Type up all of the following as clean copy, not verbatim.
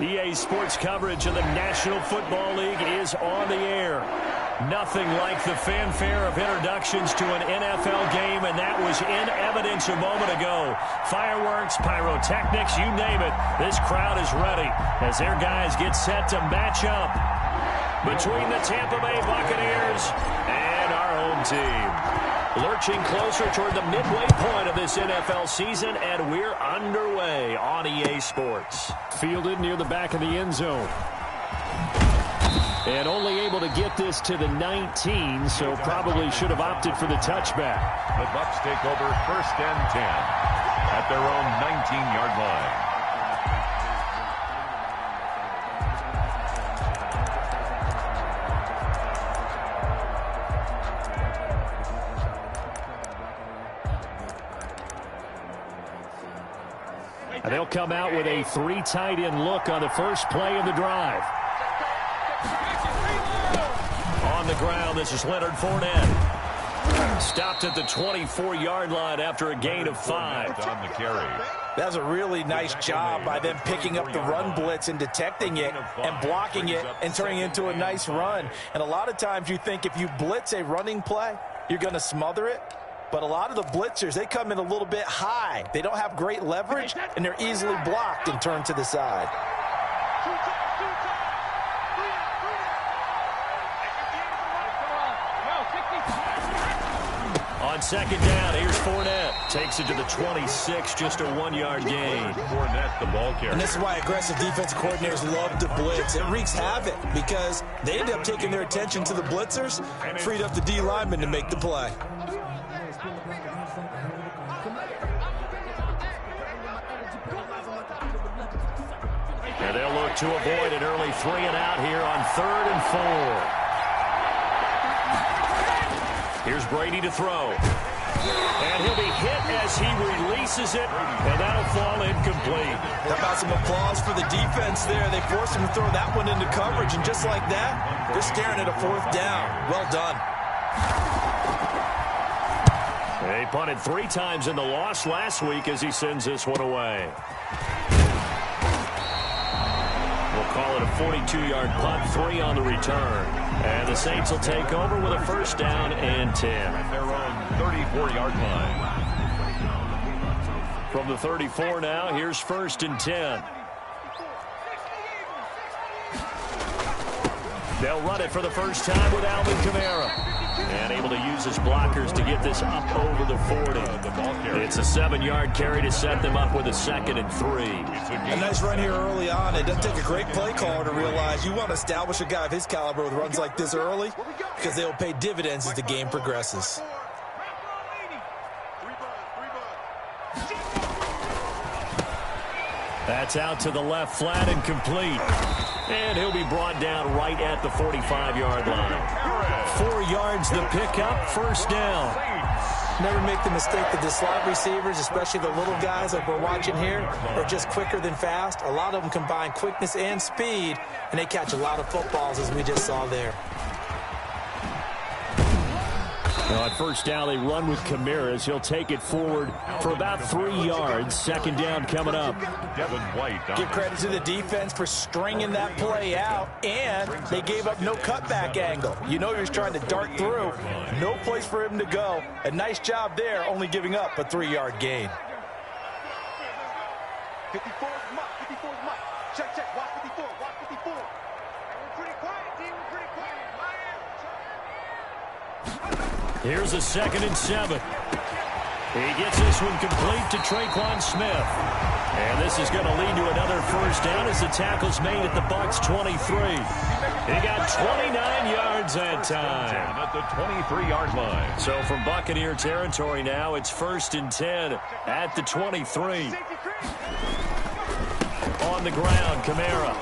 EA Sports coverage of the National Football League is on the air. Nothing like the fanfare of introductions to an NFL game, and that was in evidence a moment ago. Fireworks, pyrotechnics, you name it. This crowd is ready as their guys get set to match up between the Tampa Bay Buccaneers and our home team. Lurching closer toward the midway point of this NFL season, and we're underway on EA Sports. Fielded near the back of the end zone. And only able to get this to the 19, so probably should have opted for the touchback. The Bucs take over 1st and 10 at their own 19-yard line. And they'll come out with a 3 tight end look on the first play of the drive. On the ground, this is Leonard Fournette. Stopped at the 24-yard line after a gain of 5. On the carry. That's a really nice job by them picking up the run blitz and detecting it and blocking it and turning it into a nice run. And a lot of times you think if you blitz a running play, you're going to smother it. But a lot of the blitzers, they come in a little bit high. They don't have great leverage, and they're easily blocked and turned to the side. On 2nd down, here's Fournette. Takes it to the 26, just a 1-yard gain. Fournette, the ball carrier. And this is why aggressive defensive coordinators love to blitz. It wreaks havoc because they end up taking their attention to the blitzers, freed up the D lineman to make the play. And they'll look to avoid an early 3 and out here on 3rd and 4. Here's Brady to throw. And he'll be hit as he releases it, and that'll fall incomplete. How about some applause for the defense there? They forced him to throw that one into coverage, and just like that, they're staring at a 4th down. Well done. They punted 3 times in the loss last week as he sends this one away. We'll call it a 42-yard punt, 3 on the return. And the Saints will take over with a 1st down and 10. At their own 34-yard line. From the 34 now, here's 1st and 10. They'll run it for the first time with Alvin Kamara. And able to use his blockers to get this up over the 40. It's a 7-yard carry to set them up with a 2nd and 3. A nice run here early on. It doesn't take a great play caller to realize you want to establish a guy of his caliber with runs like this early because they'll pay dividends as the game progresses. That's out to the left, flat and complete. And he'll be brought down right at the 45-yard line. 4 yards the pickup, 1st down. Never make the mistake that the slot receivers, especially the little guys like we're watching here, are just quicker than fast. A lot of them combine quickness and speed, and they catch a lot of footballs, as we just saw there. On 1st down, they run with Kamara as he'll take it forward for about 3 yards. 2nd down coming up. Devin White. Give credit to the defense for stringing that play out, and they gave up no cutback angle. You know he was trying to dart through. No place for him to go. A nice job there, only giving up a 3-yard gain. 54 is Mike. 54 is Mike. Check. Watch 54. Watch 54. We're pretty quiet, team. We're pretty quiet. Here's a 2nd and 7. He gets this one complete to Traquan Smith. And this is going to lead to another 1st down as the tackle's made at the Bucs 23. He got 29 yards that time. At the 23-yard line. So from Buccaneer territory now, it's 1st and 10 at the 23. On the ground, Kamara.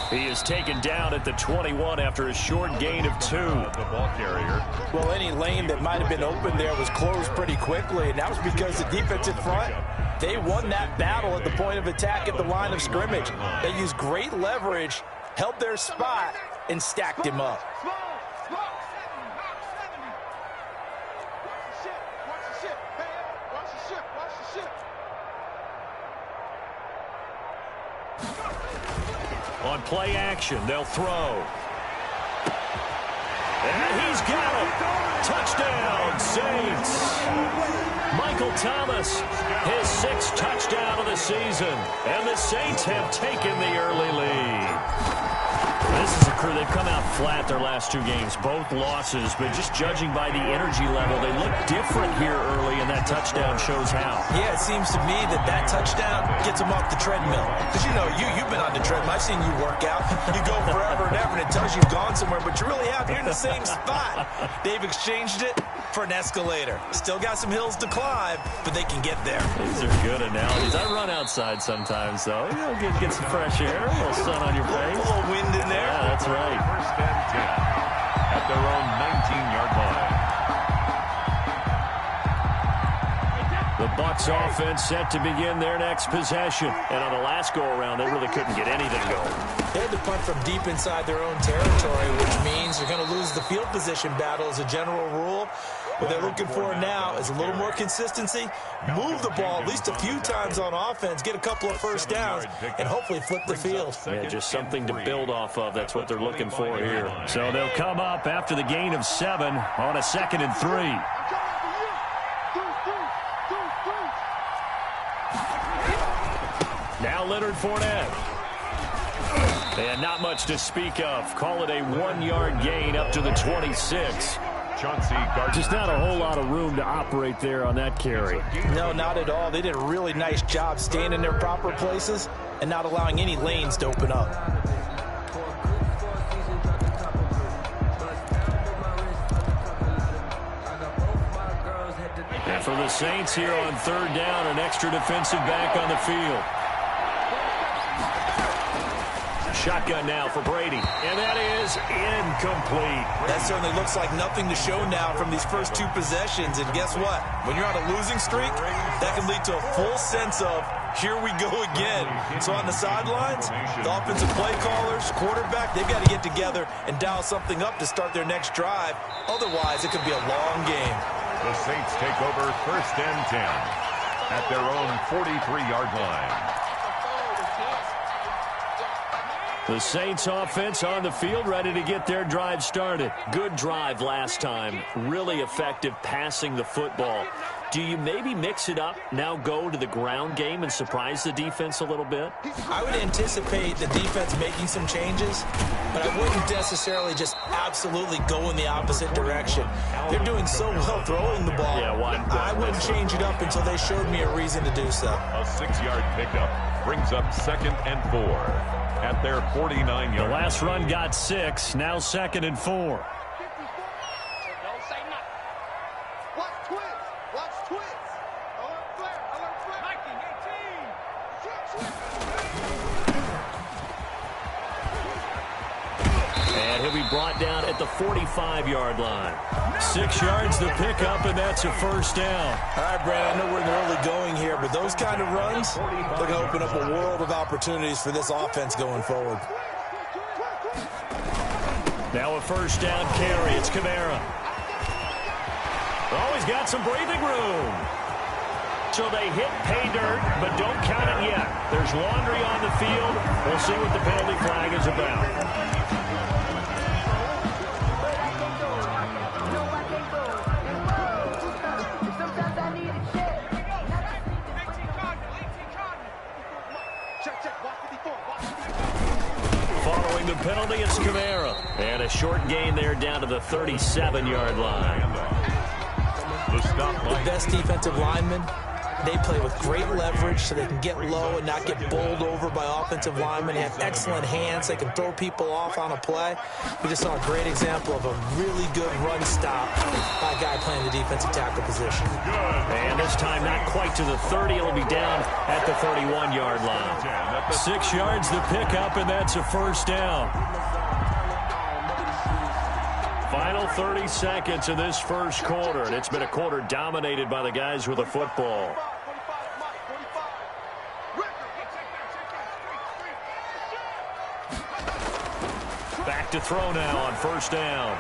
He is taken down at the 21 after a short gain of 2. The ball carrier. Well, any lane that might have been open there was closed pretty quickly, and that was because the defensive front, they won that battle at the point of attack at the line of scrimmage. They used great leverage, held their spot, and stacked him up. On play action, they'll throw. And he's got it. Touchdown, Saints. Michael Thomas, his 6th touchdown of the season. And the Saints have taken the early lead. This is a crew. They've come out flat their last 2 games, both losses. But just judging by the energy level, they look different here early, and that touchdown shows how. Yeah, it seems to me that touchdown gets them off the treadmill. Because, you've been on the treadmill. I've seen you work out. You go forever and ever, and it tells you you've gone somewhere, but you really have. You're in the same spot. They've exchanged it for an escalator. Still got some hills to climb, but they can get there. These are good analogies. I run outside sometimes, though. Get some fresh air, a little sun on your face. A little wind in there. Yeah, that's right. First and 10 at their own 19-yard line. The Bucs offense set to begin their next possession. And on the last go-around, they really couldn't get anything going. They had to punt from deep inside their own territory, which means they're going to lose the field position battle as a general rule. What they're looking for now is a little more consistency, move the ball at least a few times on offense, get a couple of first downs, and hopefully flip the field. Yeah, just something to build off of. That's what they're looking for here. So they'll come up after the gain of 7 on a 2nd and 3. Now Leonard Fournette. And not much to speak of. Call it a 1-yard gain up to the 26. Just not a whole lot of room to operate there on that carry. No, not at all. They did a really nice job staying in their proper places and not allowing any lanes to open up. And for the Saints here on 3rd down, an extra defensive back on the field. Shotgun now for Brady, and that is incomplete. That certainly looks like nothing to show now from these first 2 possessions, and guess what? When you're on a losing streak, that can lead to a full sense of, here we go again. So on the sidelines, the offensive play callers, quarterback, they've got to get together and dial something up to start their next drive. Otherwise, it could be a long game. The Saints take over 1st and 10 at their own 43-yard line. The Saints offense on the field, ready to get their drive started. Good drive last time. Really effective passing the football. Do you maybe mix it up, now go to the ground game and surprise the defense a little bit? I would anticipate the defense making some changes, but I wouldn't necessarily just absolutely go in the opposite direction. They're doing so well throwing the ball. Yeah, I wouldn't change it up until they showed me a reason to do so. A 6-yard pickup brings up 2nd and 4. At their 49-yard. The last run got 6, now 2nd and 4. Don't say nothing. Watch twins. Watch twins. Alert flare. Alert flare. Mikey, 18. And he'll be brought down at the 45-yard line. 6 yards the pickup, and that's a 1st down. All right, Brad, I know we're in the early going here, but those kind of runs, they're going to open up a world of opportunities for this offense going forward. Now a 1st down carry. It's Kamara. Oh, he's got some breathing room. So they hit pay dirt, but don't count it yet. There's laundry on the field. We'll see what the penalty flag is about. Following the penalty, it's Kamara. And a short gain there down to the 37-yard line. The best defensive linemen, they play with great leverage so they can get low and not get bowled over by offensive linemen. They have excellent hands. They can throw people off on a play. We just saw a great example of a really good run stop by a guy playing the defensive tackle position. And this time not quite to the 30. It'll be down at the 31-yard line. 6 yards the pickup, and that's a 1st down. Final 30 seconds of this first quarter, and it's been a quarter dominated by the guys with the football. Back to throw now on 1st down.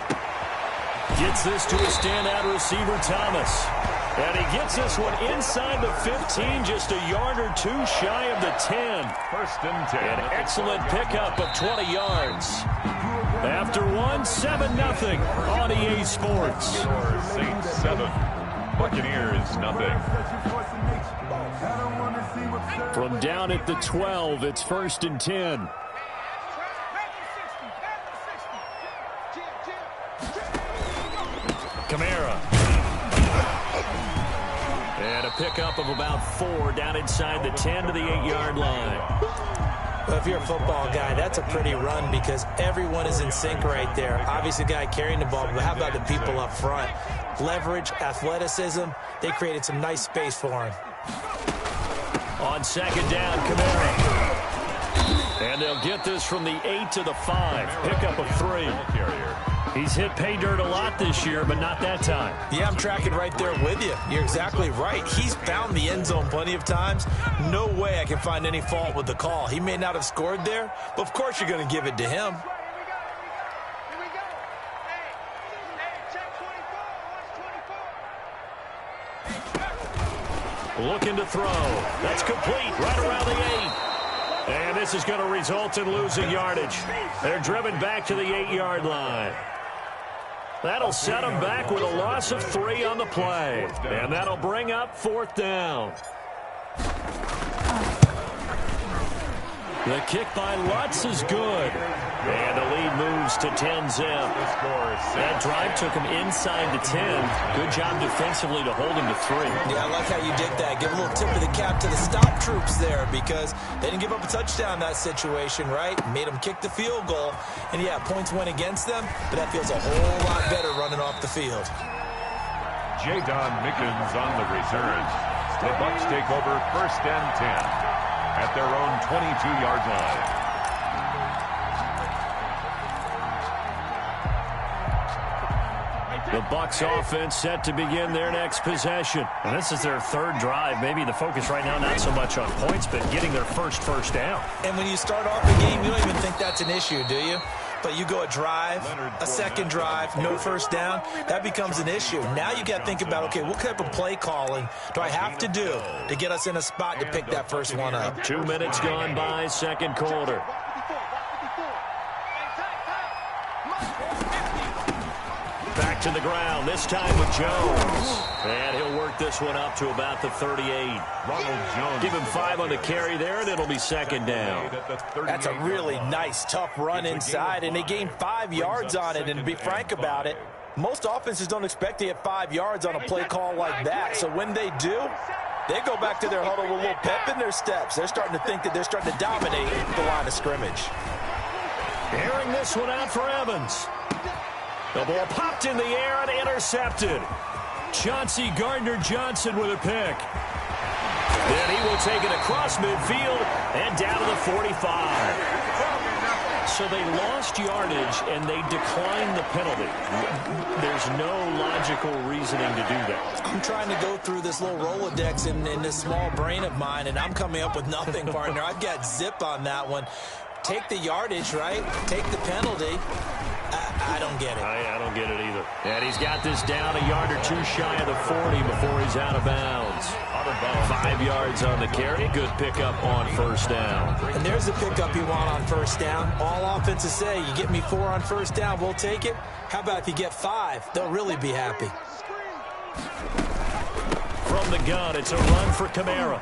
Gets this to a standout receiver, Thomas. And he gets this one inside the 15, just a yard or two shy of the 10. First and 10. An excellent pickup of 20 yards. After one, 7-0 on EA Sports. Score Saints 7, Buccaneers nothing. From down at the 12, it's first and 10. Kamara. And a pickup of about 4 down inside the 10 to the 8-yard line. Well, if you're a football guy, that's a pretty run because everyone is in sync right there. Obviously, the guy carrying the ball, but how about the people up front? Leverage, athleticism, they created some nice space for him. On second down, Kamara. And they'll get this from the 8 to the 5. Pickup of 3. He's hit pay dirt a lot this year, but not that time. Yeah, I'm tracking right there with you. You're exactly right. He's found the end zone plenty of times. No way I can find any fault with the call. He may not have scored there, but of course you're going to give it to him. Here we go. Hey, check 24. Watch 24. Looking to throw. That's complete right around the 8. And this is going to result in losing yardage. They're driven back to the 8-yard line. That'll set them back with a loss of 3 on the play. And that'll bring up 4th down. The kick by Lutz is good. And the lead moves to 10-zip. That drive took him inside the 10. Good job defensively to hold him to 3. Yeah, I like how you did that. Give a little tip of the cap to the stop troops there because they didn't give up a touchdown in that situation, right? Made them kick the field goal. And, yeah, points went against them, but that feels a whole lot better running off the field. J. Don Mickens on the return. The Bucs take over first and 10 at their own 22-yard line. The Bucs offense set to begin their next possession. And this is their 3rd drive. Maybe the focus right now not so much on points, but getting their first down. And when you start off the game, you don't even think that's an issue, do you? But you go a drive, a second drive, no first down, that becomes an issue. Now you got to think about, okay, what type of play calling do I have to do to get us in a spot to pick that first one up? 2 minutes gone by, second quarter. Back to the ground, this time with Jones. And he'll work this one up to about the 38. Ronald Jones. Give him 5 on the carry there, and it'll be second down. That's a really nice, tough run inside, and they gained 5 yards on it. And to be frank about it, most offenses don't expect to get 5 yards on a play call like that. So when they do, they go back to their huddle with a little pep in their steps. They're starting to think that they're starting to dominate the line of scrimmage. Airing this one out for Evans. The ball popped in the air and intercepted. Chauncey Gardner-Johnson with a pick. Then he will take it across midfield and down to the 45. So they lost yardage and they declined the penalty. There's no logical reasoning to do that. I'm trying to go through this little Rolodex in this small brain of mine, and I'm coming up with nothing, partner. I've got zip on that one. Take the yardage, right? Take the penalty. I don't get it. I don't get it either. And he's got this down a yard or 2 shy of the 40 before he's out of bounds. 5 yards on the carry. Good pickup on first down. And there's the pickup you want on first down. All offenses say, you get me 4 on first down, we'll take it. How about if you get 5? They'll really be happy. From the gun, it's a run for Kamara.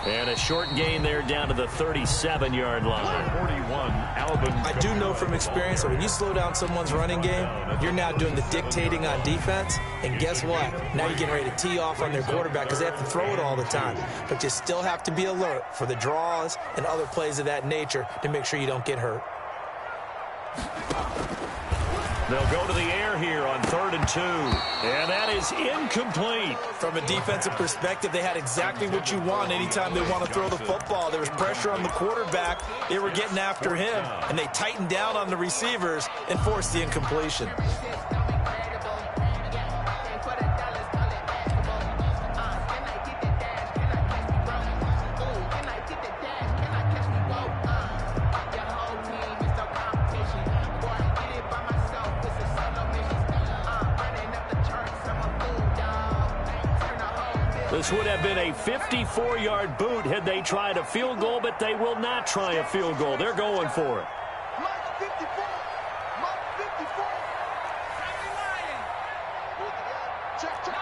And a short gain there down to the 37-yard line. 41, Alvin. I do know from experience that when you slow down someone's running game, you're now doing the dictating on defense. And guess what? Now you're getting ready to tee off on their quarterback because they have to throw it all the time. But you still have to be alert for the draws and other plays of that nature to make sure you don't get hurt. They'll go to the air here on 3rd and 2. And that is incomplete. From a defensive perspective, they had exactly what you want anytime they want to throw the football. There was pressure on the quarterback. They were getting after him, and they tightened down on the receivers and forced the incompletion. This would have been a 54-yard boot had they tried a field goal, but they will not try a field goal. They're going for it. Mark 54. Mark 54. Check, check.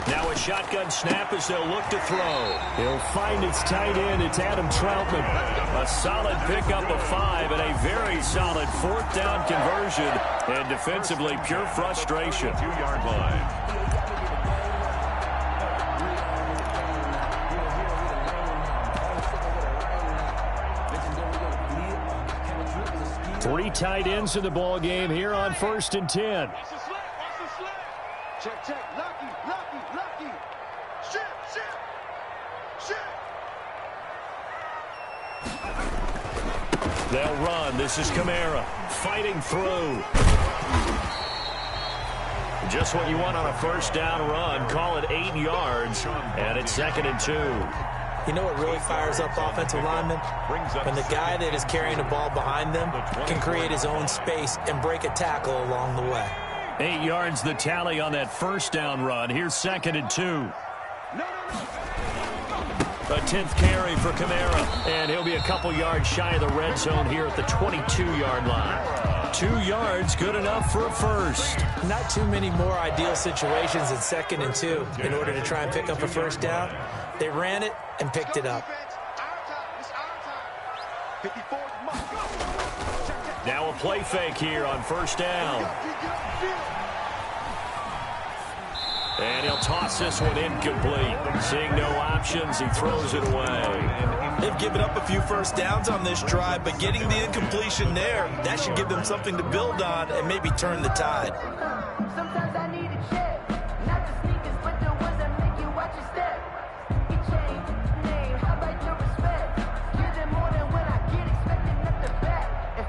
Now a shotgun snap as they'll look to throw. He'll find its tight end. It's Adam Troutman. A solid pickup of 5 and a very solid 4th down conversion. And defensively, pure frustration. 2-yard line. Three tight ends in the ball game here on 1st and 10. Watch the slant. Watch the slant. Check, check. Lucky, lucky, lucky. Shit, shit. Shit. They'll run. This is Kamara fighting through. Just what you want on a 1st down run. Call it 8 yards, and it's 2nd and 2. You know what really fires up offensive linemen? When the guy that is carrying the ball behind them can create his own space and break a tackle along the way. 8 yards the tally on that 1st down run. Here's 2nd and 2. A 10th carry for Kamara, and he'll be a couple yards shy of the red zone here at the 22-yard line. 2 yards, good enough for a first. Not too many more ideal situations at 2nd and 2 in order to try and pick up a 1st down. They ran it and picked it up. Now a play fake here on 1st down. And he'll toss this one incomplete. Seeing no options, he throws it away. They've given up a few 1st downs on this drive, but getting the incompletion there, that should give them something to build on and maybe turn the tide. Sometimes I need a check, not the sneakers, but the ones that make you watch your step. He changed his name, how about your respect? Give them more than when I get expected at the back. In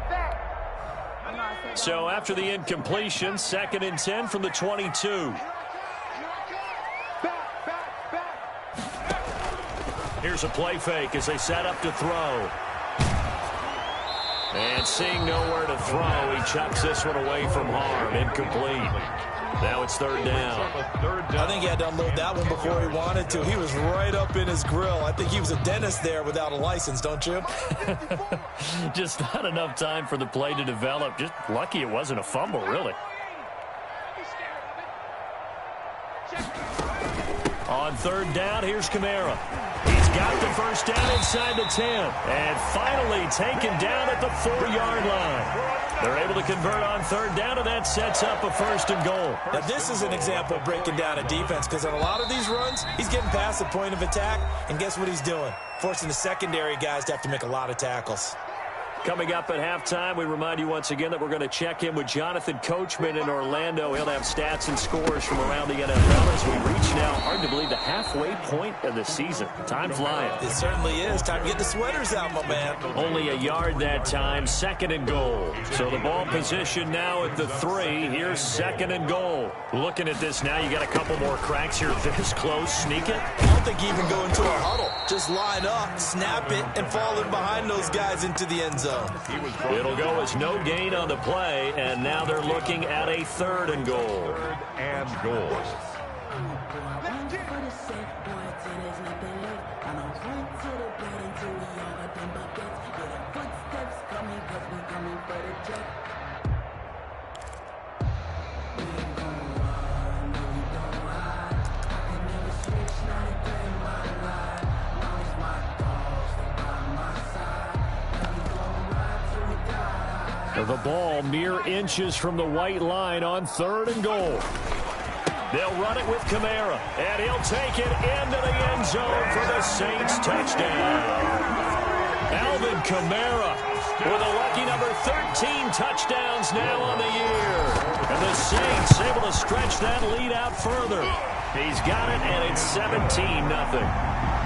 fact, so after the incompletion, 2nd and 10 from the 22. Here's a play fake as they set up to throw. And seeing nowhere to throw, he chucks this one away from harm. Incomplete. Now it's 3rd down. I think he had to unload that one before he wanted to. He was right up in his grill. I think he was a dentist there without a license, don't you? Just not enough time for the play to develop. Just lucky it wasn't a fumble, really. On 3rd down, here's Kamara. He's got the 1st down inside the 10. And finally taken down at the 4-yard line. They're able to convert on 3rd down, and that sets up a 1st and goal. Now, this is an example of breaking down a defense, because on a lot of these runs, he's getting past the point of attack, and guess what he's doing? Forcing the secondary guys to have to make a lot of tackles. Coming up at halftime, we remind you once again that we're going to check in with Jonathan Coachman in Orlando. He'll have stats and scores from around the NFL as we reach now, hard to believe, the halfway point of the season. Time flying. It certainly is. Time to get the sweaters out, my man. Only a yard that time, 2nd and goal. So the ball position now at the 3. Here's 2nd and goal. Looking at this now, you got a couple more cracks here. This close, sneak it. I don't think you even go into a huddle. Just line up, snap it, and fall in behind those guys into the end zone. It'll go as no gain on the play, and now they're looking at a 3rd and goal. 3rd and goal. The ball mere inches from the white line on 3rd and goal. They'll run it with Kamara, and he'll take it into the end zone for the Saints touchdown. Alvin Kamara with a lucky number 13 touchdowns now on the year. And the Saints able to stretch that lead out further. He's got it, and it's 17-0.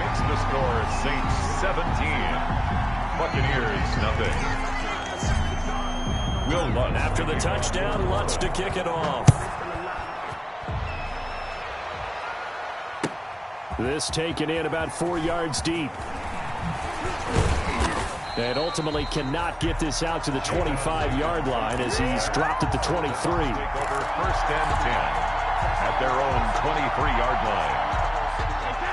Makes the score Saints 17. Buccaneers nothing. Will Lutz. After the touchdown, Lutz to kick it off. This taken in about 4 yards deep. And ultimately cannot get this out to the 25-yard line as he's dropped at the 23. Take over 1st and 10. at their own 23-yard line.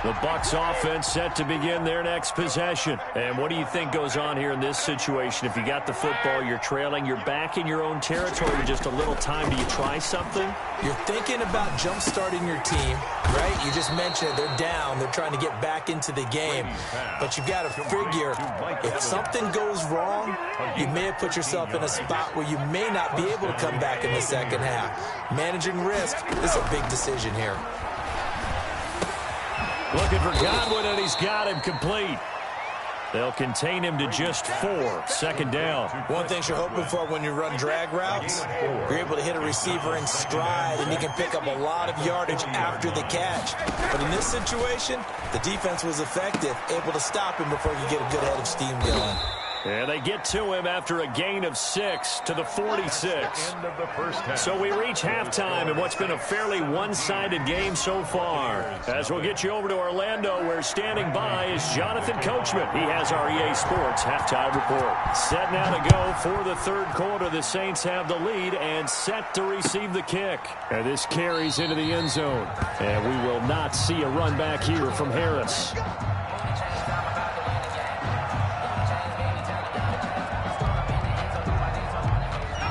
The Bucs offense set to begin their next possession. And what do you think goes on here in this situation? If you got the football, you're trailing, you're back in your own territory with just a little time. Do you try something? You're thinking about jump-starting your team, right? You just mentioned they're down. They're trying to get back into the game. But you've got to figure if something goes wrong, you may have put yourself in a spot where you may not be able to come back in the second half. Managing risk is a big decision here. Looking for Godwin, and he's got him complete. They'll contain him to just 4. Second down. One thing you're hoping for when you run drag routes, you're able to hit a receiver in stride, and he can pick up a lot of yardage after the catch. But in this situation, the defense was effective, able to stop him before you get a good head of steam going. And they get to him after a gain of 6 to the 46. End of the first half. So we reach halftime in what's been a fairly one-sided game so far. As we'll get you over to Orlando, where standing by is Jonathan Coachman. He has our EA Sports halftime report. Set now to go for the third quarter. The Saints have the lead and set to receive the kick. And this carries into the end zone. And we will not see a run back here from Harris.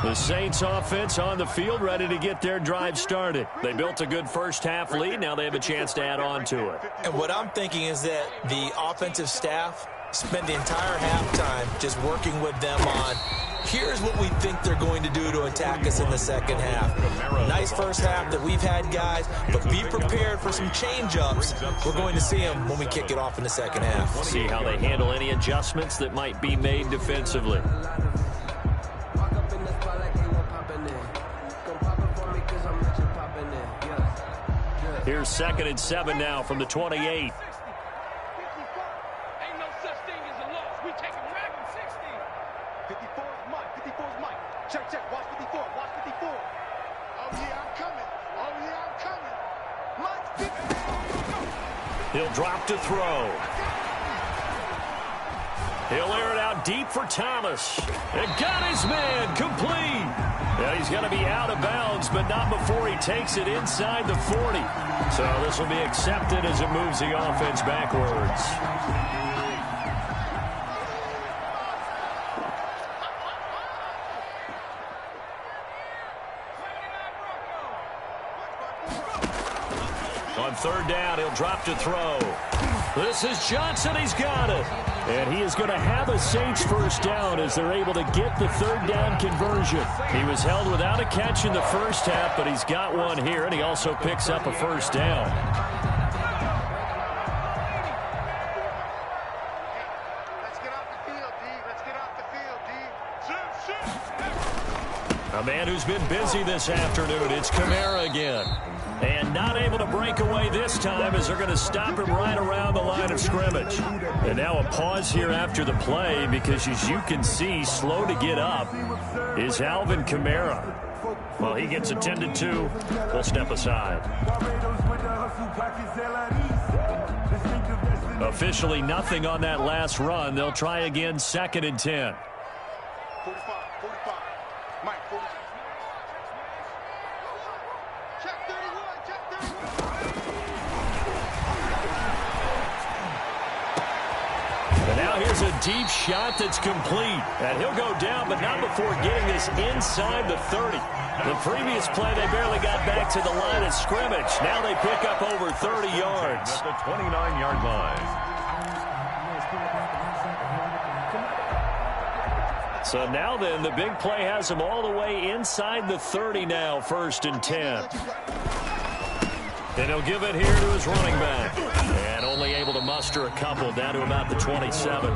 The Saints offense on the field, ready to get their drive started. They built a good first half lead. Now they have a chance to add on to it. And what I'm thinking is that the offensive staff spend the entire halftime just working with them on, here's what we think they're going to do to attack us in the second half. Nice first half that we've had, guys, but be prepared for some change-ups. We're going to see them when we kick it off in the second half. See how they handle any adjustments that might be made defensively. Here's 2nd and 7 now from the 28. 54. Ain't no such thing as a loss. We take him right from 60. 54 is Mike. 54 is Mike. Check, check. Watch 54. Watch 54. Oh, yeah, I'm coming. Oh, yeah, I'm coming. Mike 50. He'll drop to throw. He'll air it out deep for Thomas. And got his man complete. Yeah, he's going to be out of bounds, but not before he takes it inside the 40. So this will be accepted as it moves the offense backwards. On third down, he'll drop to throw. This is Johnson. He's got it. And he is going to have a Saints first down as they're able to get the third down conversion. He was held without a catch in the first half, but he's got one here, and he also picks up a first down. Let's get off the field, D. Let's get off the field, D. A man who's been busy this afternoon. It's Kamara again. And not able to break away this time as they're going to stop him right around the line of scrimmage. And now a pause here after the play because, as you can see, slow to get up is Alvin Kamara. Well, he gets attended to. We'll step aside. Officially nothing on that last run. They'll try again, 2nd and 10. 45. Mike, 45. Check 31. Check 31. And now here's a deep shot that's complete. And he'll go down, but not before getting this inside the 30. The previous play, they barely got back to the line of scrimmage. Now they pick up over 30 yards. At the 29-yard line. So now then, the big play has him all the way inside the 30 now, 1st and 10. And he'll give it here to his running back. And only able to muster a couple down to about the 27.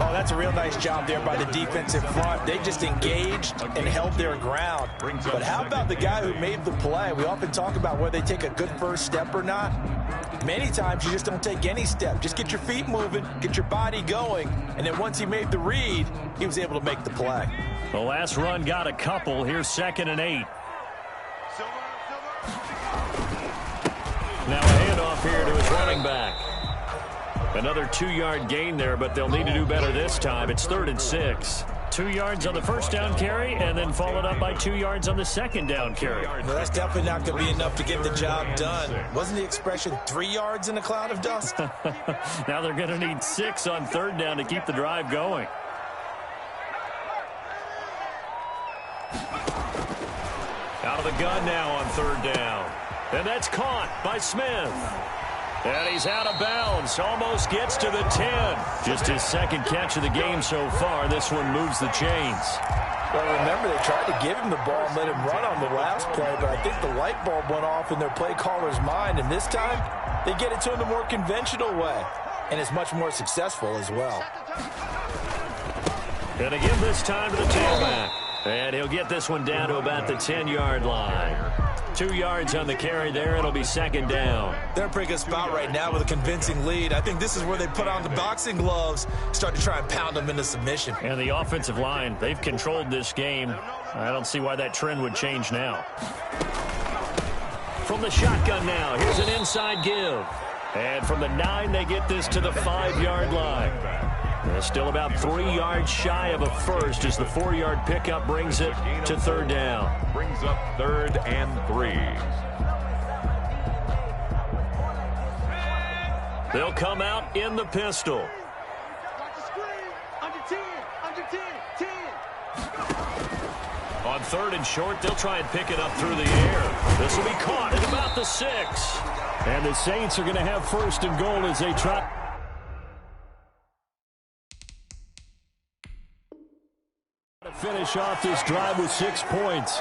Oh, that's a real nice job there by the defensive front. They just engaged and held their ground. But how about the guy who made the play? We often talk about whether they take a good first step or not. Many times you just don't take any step. Just get your feet moving, get your body going, and then once he made the read, he was able to make the play. The last run got a couple. Here's 2nd and 8. Now a handoff here to his running back. Another 2-yard gain there, but they'll need to do better this time. It's 3rd and 6. 2 yards on the first down carry, and then followed up by 2 yards on the second down carry. Well, that's definitely not going to be enough to get the job done. Wasn't the expression 3 yards in a cloud of dust? Now they're going to need 6 on third down to keep the drive going. Out of the gun now on third down. And that's caught by Smith. And he's out of bounds. Almost gets to the 10. Just his second catch of the game so far. This one moves the chains. Well, remember, they tried to give him the ball and let him run on the last play, but I think the light bulb went off in their play caller's mind, and this time they get it to him the more conventional way, and it's much more successful as well. And again this time to the tailback. And he'll get this one down to about the 10-yard line. 2 yards on the carry there. It'll be second down. They're in a pretty good spot right now with a convincing lead. I think this is where they put on the boxing gloves, start to try and pound them into submission. And the offensive line, they've controlled this game. I don't see why that trend would change now. From the shotgun now, here's an inside give. And from the 9, they get this to the 5-yard line. They're still about 3 yards shy of a first as the 4-yard pickup brings it to third down. Brings up 3rd and 3. They'll come out in the pistol. Watch the screen. Under 10. Under 10. 10. On third and short, they'll try and pick it up through the air. This will be caught at about the 6. And the Saints are going to have first and goal as they try. To finish off this drive with 6 points.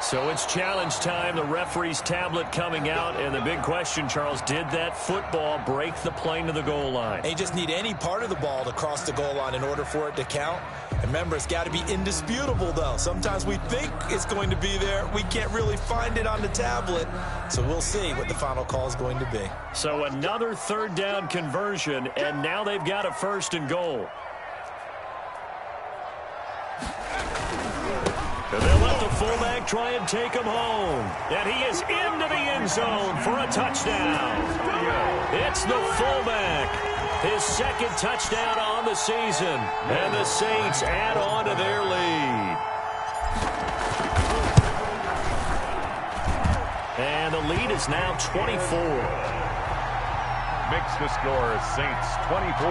So it's challenge time. The referee's tablet coming out. And the big question, Charles, did that football break the plane to the goal line? They just need any part of the ball to cross the goal line in order for it to count. And remember, it's got to be indisputable, though. Sometimes we think it's going to be there. We can't really find it on the tablet. So we'll see what the final call is going to be. So another third down conversion, and now they've got a first and goal. And they'll let the fullback try and take him home. And he is into the end zone for a touchdown. It's the fullback. His second touchdown on the season. And the Saints add on to their lead. And the lead is now 24. Makes the score Saints 24.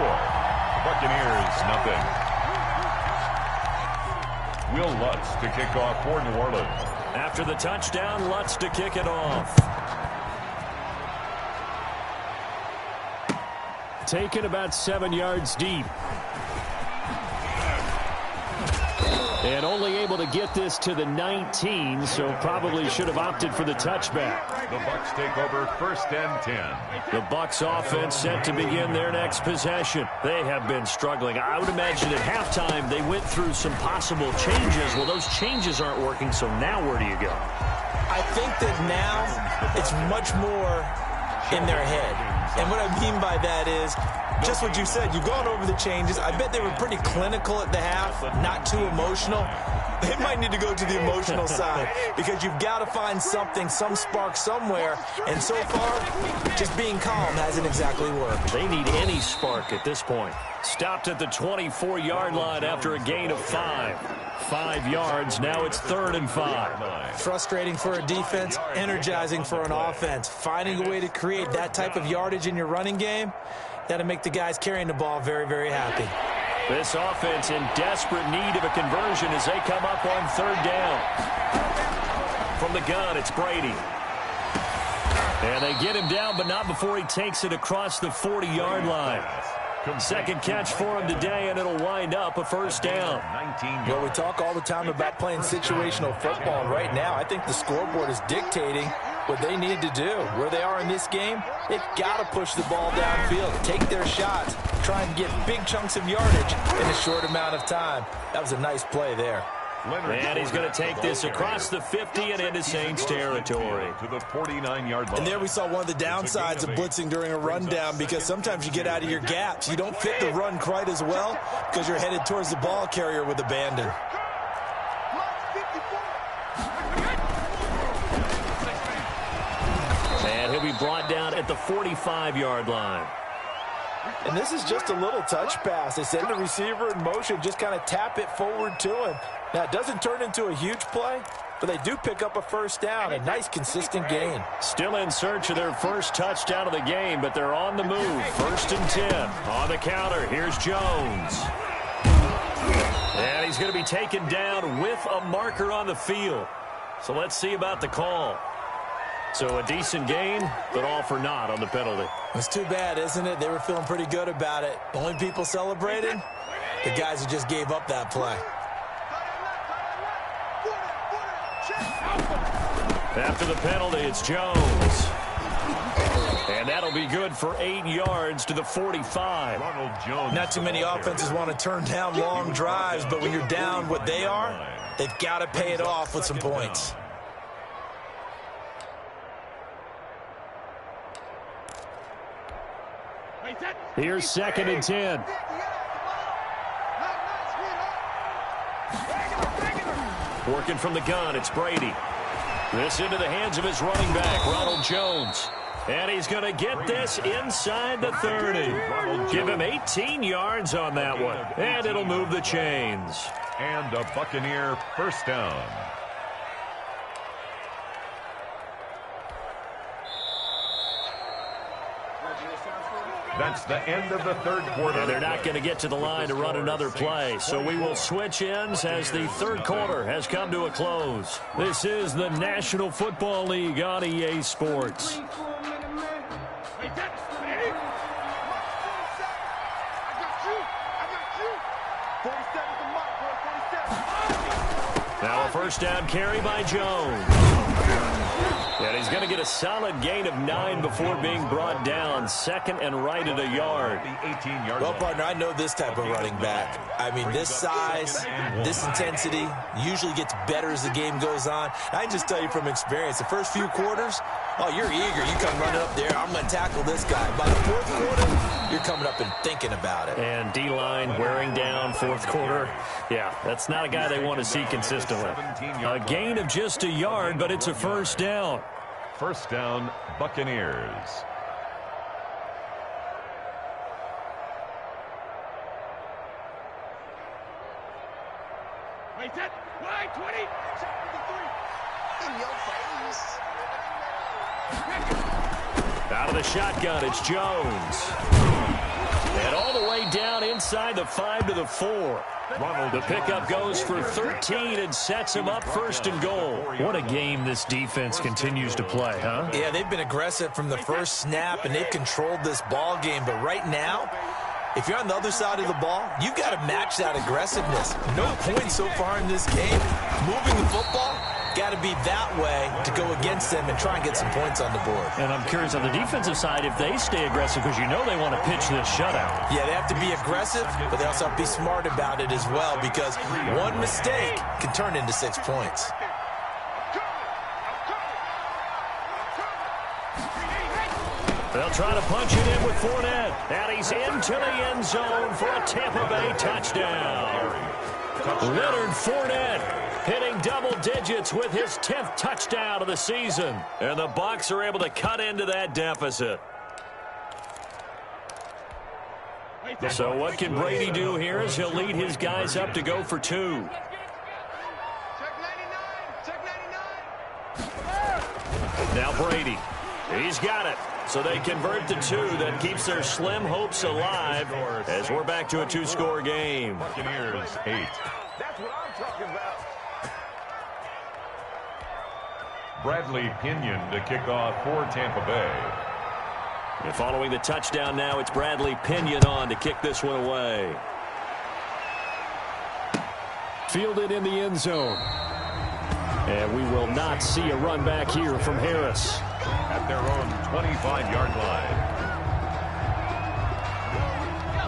Buccaneers nothing. Will Lutz to kick off for New Orleans. After the touchdown, Lutz to kick it off. Taken about 7 yards deep. And only able to get this to the 19, so probably should have opted for the touchback. The Bucs take over 1st and 10. The Bucs offense set to begin their next possession. They have been struggling. I would imagine at halftime they went through some possible changes. Well, those changes aren't working, so now where do you go? I think that now it's much more in their head. And what I mean by that is just what you said. You've gone over the changes. I bet they were pretty clinical at the half, not too emotional. They might need to go to the emotional side because you've got to find something, some spark somewhere. And so far, just being calm hasn't exactly worked. They need any spark at this point. Stopped at the 24-yard line after a gain of 5. 5 yards. Now it's 3rd and 5. Frustrating for a defense, energizing for an offense. Finding a way to create that type of yardage in your running game, that'll make the guys carrying the ball very, very happy. This offense in desperate need of a conversion as they come up on 3rd down. From the gun, it's Brady. And they get him down, but not before he takes it across the 40-yard line. Second catch for him today, and it'll wind up a first down. Well, we talk all the time about playing situational football, and right now I think the scoreboard is dictating what they need to do. Where they are in this game, they've got to push the ball downfield, take their shots, try and get big chunks of yardage in a short amount of time. That was a nice play there. And he's going to take this across the 50 and into Saints territory. To the 49-yard line. And there we saw one of the downsides of blitzing during a rundown because sometimes you get out of your gaps. You don't fit the run quite as well because you're headed towards the ball carrier with abandon. And he'll be brought down at the 45-yard line. And this is just a little touch pass. They send the receiver in motion, just kind of tap it forward to him. Now, it doesn't turn into a huge play, but they do pick up a first down, a nice, consistent gain. Still in search of their first touchdown of the game, but they're on the move. 1st and 10. On the counter, here's Jones. And he's going to be taken down with a marker on the field. So let's see about the call. So a decent gain, but all for naught on the penalty. It's too bad, isn't it? They were feeling pretty good about it. The only people celebrating, the guys who just gave up that play. After the penalty, it's Jones. And that'll be good for 8 yards to the 45. Not too many offenses want to turn down long drives, but when you're down what they are, they've got to pay it off with some points. Here's 2nd and 10. Working from the gun, it's Brady. This into the hands of his running back, Ronald Jones. And he's going to get this inside the 30. Give him 18 yards on that one. And it'll move the chains. And a Buccaneer first down. That's the end of the third quarter. And they're not going to get to the line to run another play. So we will switch ends as the third quarter has come to a close. This is the National Football League on EA Sports. Now a first down carry by Jones. And he's going to get a solid gain of 9 before being brought down. 2nd and right at a yard. Well, partner, I know this type of running back. I mean, this size, this intensity usually gets better as the game goes on. I can just tell you from experience, the first few quarters, oh, you're eager. You come running up there. I'm going to tackle this guy. By the 4th quarter, you're coming up and thinking about it. And D-line wearing down 4th quarter. Yeah, that's not a guy they want to see consistently. A gain of just a yard, but it's a first down. First down, Buccaneers. Wait, that wide 20. In your face. Out of the shotgun, it's Jones. And all the way down inside the 5 to the 4. The pickup goes for 13 and sets him up 1st and goal. What a game this defense continues to play, huh? Yeah, they've been aggressive from the first snap, and they've controlled this ball game. But right now, if you're on the other side of the ball, you've got to match that aggressiveness. No points so far in this game. Moving the football, got to be that way to go against them and try and get some points on the board. And I'm curious on the defensive side if they stay aggressive, because you know they want to pitch this shutout. Yeah, they have to be aggressive, but they also have to be smart about it as well, because one mistake can turn into 6 points. They'll try to punch it in with Fournette. And he's into the end zone for a Tampa Bay touchdown. Leonard Fournette hitting double digits with his 10th touchdown of the season. And the Bucs are able to cut into that deficit. So what can Brady do here as he'll lead his guys up to go for 2? Now Brady. He's got it. So they convert to 2. That keeps their slim hopes alive as we're back to a 2-score game. Buccaneers 8. That's what I'm talking about. Bradley Pinion to kick off for Tampa Bay. And following the touchdown now, it's Bradley Pinion on to kick this one away. Fielded in the end zone. And we will not see a run back here from Harris. At their own 25-yard line.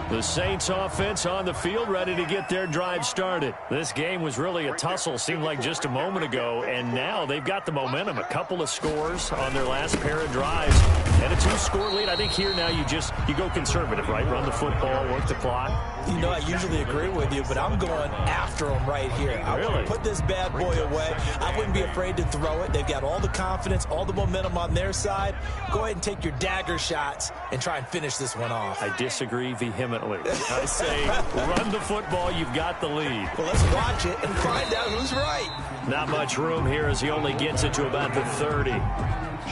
The Saints offense on the field, ready to get their drive started. This game was really a tussle, seemed like just a moment ago, and now they've got the momentum. A couple of scores on their last pair of drives, and a 2-score lead. I think here now you just You go conservative, right? Run the football, work the clock. You know, I usually agree with you, but I'm going after him right here. I want to put this bad boy away. I wouldn't be afraid to throw it. They've got all the confidence, all the momentum on their side. Go ahead and take your dagger shots and try and finish this one off. I disagree vehemently. I say run the football. You've got the lead. Well, let's watch it and find out who's right. Not much room here as he only gets it to about the 30.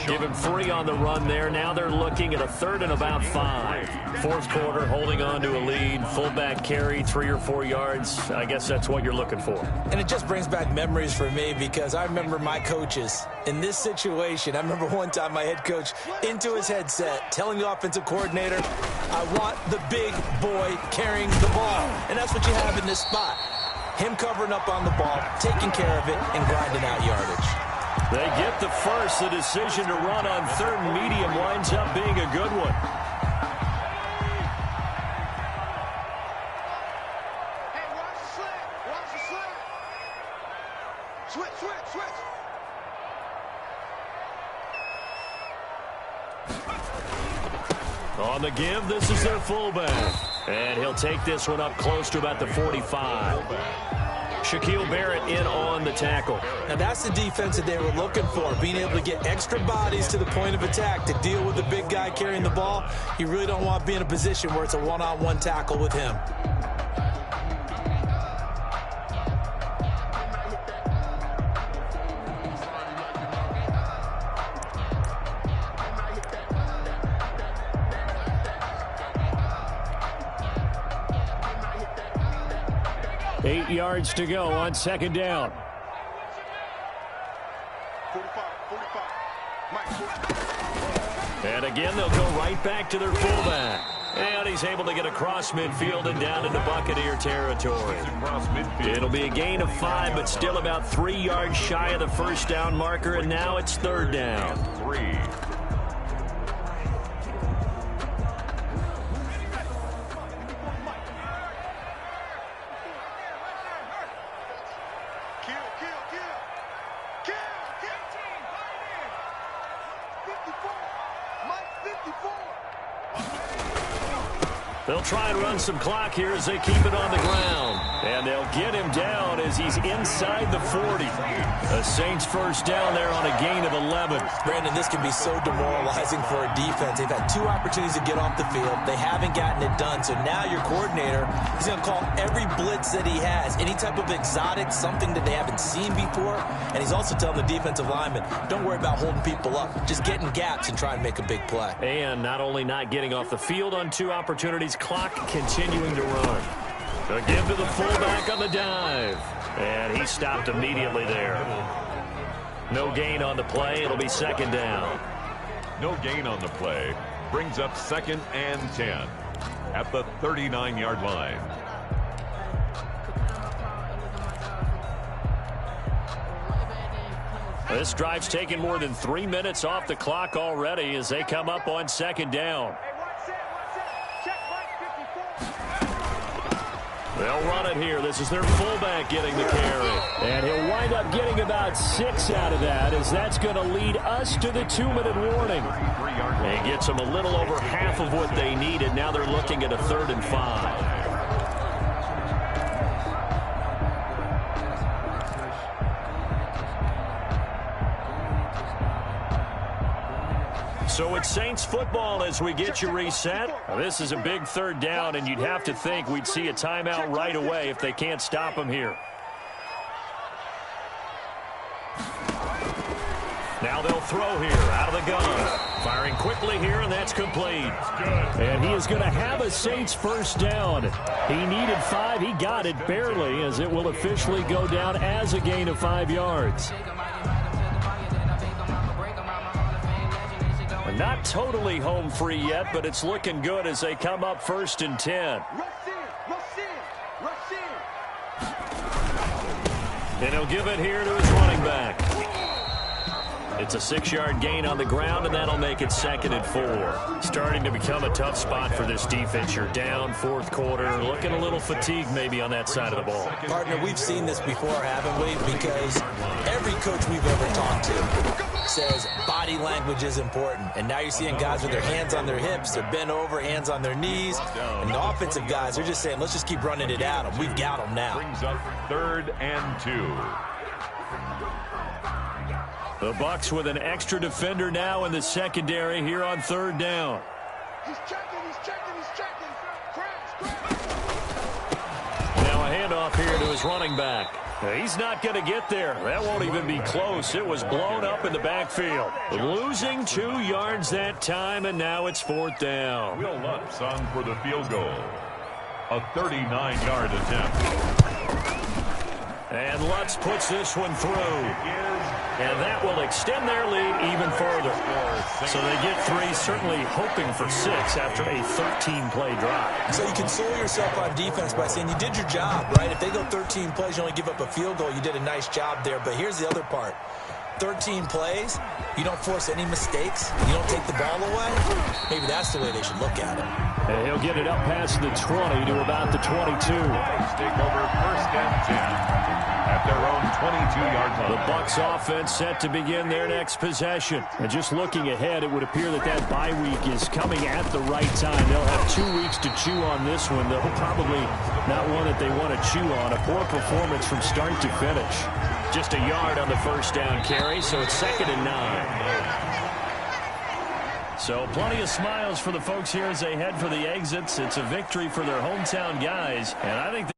Give him 3 on the run there. Now they're looking at a 3rd and about 5. Fourth quarter, holding on to a lead. Fullback carry, 3 or 4 yards. I guess that's what you're looking for. And it just brings back memories for me because I remember my coaches in this situation. I remember one time my head coach into his headset telling the offensive coordinator, I want the big boy carrying the ball. And that's what you have in this spot. Him covering up on the ball, taking care of it, and grinding out yardage. They get the first. The decision to run on 3rd and medium winds up being a good one. Hey, watch the slant. Watch the slant. Switch. On the give, this is their fullback. And he'll take this one up close to about the 45. Shaquille Barrett in on the tackle. Now that's the defense that they were looking for, being able to get extra bodies to the point of attack to deal with the big guy carrying the ball. You really don't want to be in a position where it's a one-on-one tackle with him. Eight yards to go on 2nd down. 45. And again, they'll go right back to their fullback. And he's able to get across midfield and down into Buccaneer territory. It'll be a gain of 5, but still about 3 yards shy of the first down marker, and now it's 3rd down. 3. They'll try and run some clock here as they keep it on the ground. And they'll get him down as he's inside the 40. The Saints first down there on a gain of 11. Brandon, this can be so demoralizing for a defense. They've had 2 opportunities to get off the field. They haven't gotten it done. So now your coordinator is going to call every blitz that he has, any type of exotic, something that they haven't seen before. And he's also telling the defensive lineman, don't worry about holding people up. Just get in gaps and try and make a big play. And not only not getting off the field on 2 opportunities, clock continuing to run. The give to the fullback on the dive. And he stopped immediately there. No gain on the play. It'll be 2nd down. No gain on the play. Brings up 2nd and 10 at the 39-yard line. This drive's taken more than 3 minutes off the clock already as they come up on 2nd down. They'll run it here. This is their fullback getting the carry. And he'll wind up getting about 6 out of that, as that's going to lead us to the 2-minute warning. And gets them a little over half of what they needed. Now they're looking at a 3rd and 5. So it's Saints football as we get you reset. This is a big 3rd down, and you'd have to think we'd see a timeout right away if they can't stop them here. Now they'll throw here out of the gun. Firing quickly here, and that's complete. And he is going to have a Saints first down. He needed 5. He got it barely, as it will officially go down as a gain of 5 yards. Not totally home free yet, but it's looking good as they come up 1st and 10. And he'll give it here to his running back. It's a 6-yard gain on the ground, and that'll make it 2nd and 4. Starting to become a tough spot for this defense. You're down 4th quarter, looking a little fatigued maybe on that side of the ball. Partner, we've seen this before, haven't we? Because every coach we've ever talked to says body language is important. And now you're seeing guys with their hands on their hips, they're bent over, hands on their knees. And the offensive guys are just saying, let's just keep running it at them. We've got them now. Brings up 3rd and 2. The Bucs with an extra defender now in the secondary here on 3rd down. He's checking, he's checking, he's checking. Crash. Now a handoff here to his running back. He's not going to get there. That won't even be close. It was blown up in the backfield. Losing 2 yards that time, and now it's 4th down. Will Lutz on for the field goal. A 39-yard attempt. And Lutz puts this one through. And that will extend their lead even further. So they get 3, certainly hoping for 6 after a 13-play drive. So you console yourself on defense by saying you did your job, right? If they go 13 plays, you only give up a field goal, you did a nice job there. But here's the other part. 13 plays, you don't force any mistakes, you don't take the ball away. Maybe that's the way they should look at it. And he'll get it up past the 20 to about the 22. Take over 1st and 10. At their own 22-yard line. The Bucs offense set to begin their next possession. And just looking ahead, it would appear that bye week is coming at the right time. They'll have 2 weeks to chew on this one, though probably not one that they want to chew on. A poor performance from start to finish. Just a yard on the 1st down carry, so it's 2nd and 9. So plenty of smiles for the folks here as they head for the exits. It's a victory for their hometown guys, and I think